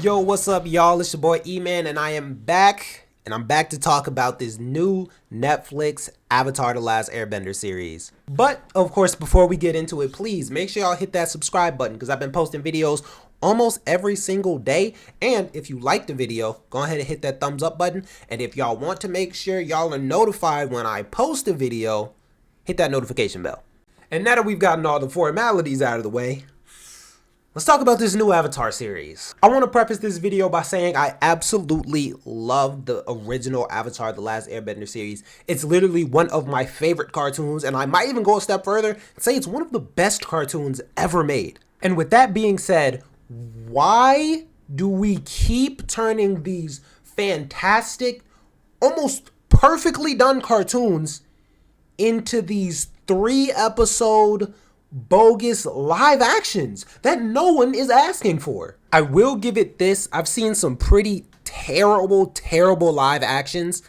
Yo, what's up, y'all? It's your boy E-Man, and I am back. And I'm back to talk about this new Netflix Avatar: The Last Airbender series. But, of course, before we get into it, please make sure y'all hit that subscribe button because I've been posting videos almost every single day. And if you like the video, go ahead and hit that thumbs up button. And if y'all want to make sure y'all are notified when I post a video, hit that notification bell. And now that we've gotten all the formalities out of the way, let's talk about this new Avatar series. I want to preface this video by saying I absolutely love the original Avatar: The Last Airbender series. It's literally one of my favorite cartoons, and I might even go a step further and say it's one of the best cartoons ever made. And with that being said, why do we keep turning these fantastic, almost perfectly done cartoons into these 3-episode bogus live actions that no one is asking for? I will give it this. I've seen some pretty terrible live actions.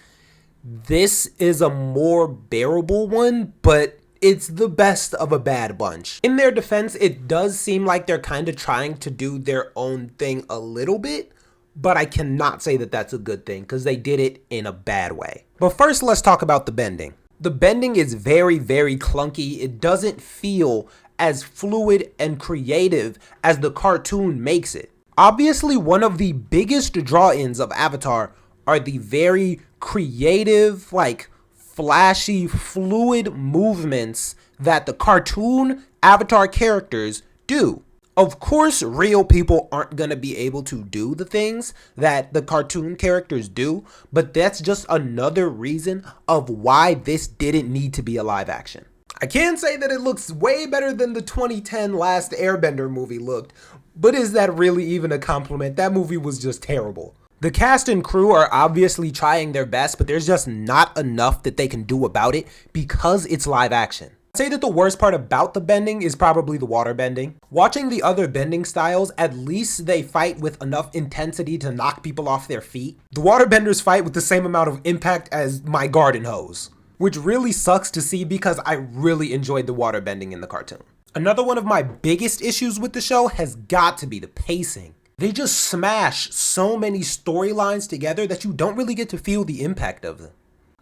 This is a more bearable one, but it's the best of a bad bunch. In their defense, it does seem like they're kind of trying to do their own thing a little bit, but I cannot say that that's a good thing because they did it in a bad way. But first, let's talk about the bending. The bending is very clunky. It doesn't feel as fluid and creative as the cartoon makes it. Obviously, one of the biggest draw-ins of Avatar are the very creative, flashy, fluid movements that the cartoon Avatar characters do. Of course, real people aren't going to be able to do the things that the cartoon characters do, but that's just another reason of why this didn't need to be a live action. I can say that it looks way better than the 2010 Last Airbender movie looked, but is that really even a compliment? That movie was just terrible. The cast and crew are obviously trying their best, but there's just not enough that they can do about it because it's live action. I'd say that the worst part about the bending is probably the water bending. Watching the other bending styles, at least they fight with enough intensity to knock people off their feet. The waterbenders fight with the same amount of impact as my garden hose, which really sucks to see because I really enjoyed the water bending in the cartoon. Another one of my biggest issues with the show has got to be the pacing. They just smash so many storylines together that you don't really get to feel the impact of them.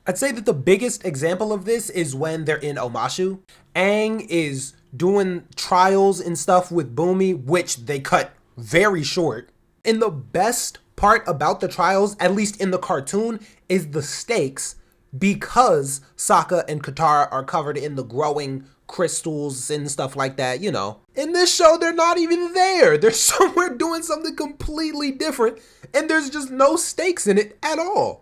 I'd say that the biggest example of this is when they're in Omashu. Aang is doing trials and stuff with Bumi, which they cut very short. And the best part about the trials, at least in the cartoon, is the stakes because Sokka and Katara are covered in the growing crystals and stuff like that, you know. In this show, they're not even there. They're somewhere doing something completely different, and there's just no stakes in it at all.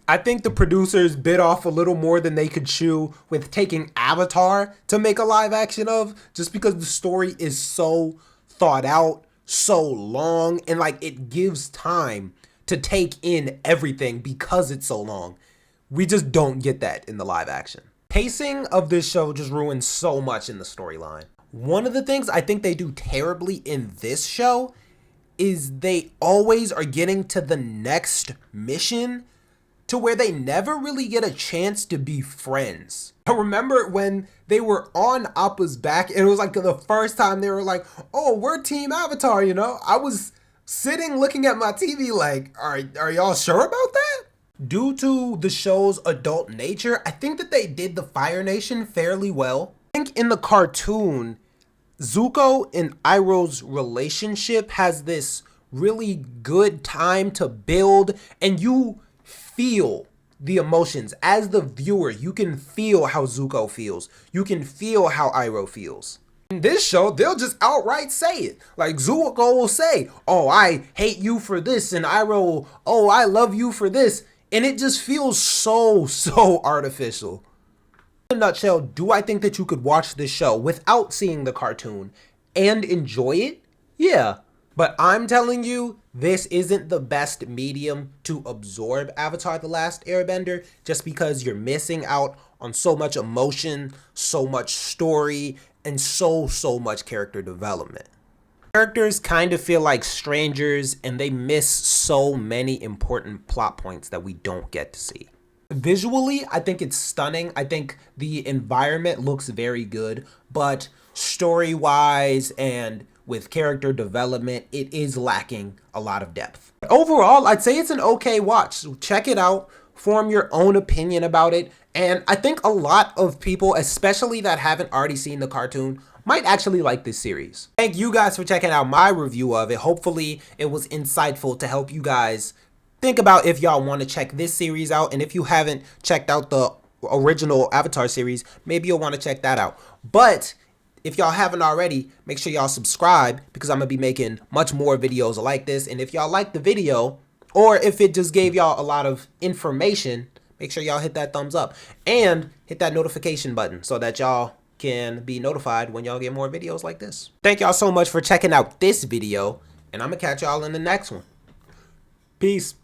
I think the producers bit off a little more than they could chew with taking Avatar to make a live action of, just because the story is so thought out, so long, and it gives time to take in everything because it's so long. We just don't get that in the live action. Pacing of this show just ruins so much in the storyline. One of the things I think they do terribly in this show is they always are getting to the next mission to where they never really get a chance to be friends. I remember when they were on Appa's back, and it was the first time they were like, oh, we're Team Avatar, you know? I was sitting looking at my TV are y'all sure about that? Due to the show's adult nature, I think that they did the Fire Nation fairly well. I think in the cartoon, Zuko and Iroh's relationship has this really good time to build, and you feel the emotions. As the viewer, you can feel how Zuko feels. You can feel how Iroh feels. In this show, they'll just outright say it. Zuko will say, oh, I hate you for this, and Iroh, oh, I love you for this. And it just feels so artificial. In a nutshell, do I think that you could watch this show without seeing the cartoon and enjoy it? Yeah. But I'm telling you, this isn't the best medium to absorb Avatar: The Last Airbender just because you're missing out on so much emotion, so much story, and so much character development. Characters kind of feel like strangers, and they miss so many important plot points that we don't get to see. Visually, I think it's stunning. I think the environment looks very good, but story-wise and with character development, it is lacking a lot of depth. Overall, I'd say it's an okay watch. So check it out, form your own opinion about it, and I think a lot of people, especially that haven't already seen the cartoon, might actually like this series. Thank you guys for checking out my review of it. Hopefully it was insightful to help you guys think about if y'all want to check this series out, and if you haven't checked out the original Avatar series, maybe you'll want to check that out. But if y'all haven't already, make sure y'all subscribe, because I'm going to be making much more videos like this. And if y'all like the video, or if it just gave y'all a lot of information, make sure y'all hit that thumbs up and hit that notification button so that y'all can be notified when y'all get more videos like this. Thank y'all so much for checking out this video, and I'm going to catch y'all in the next one. Peace.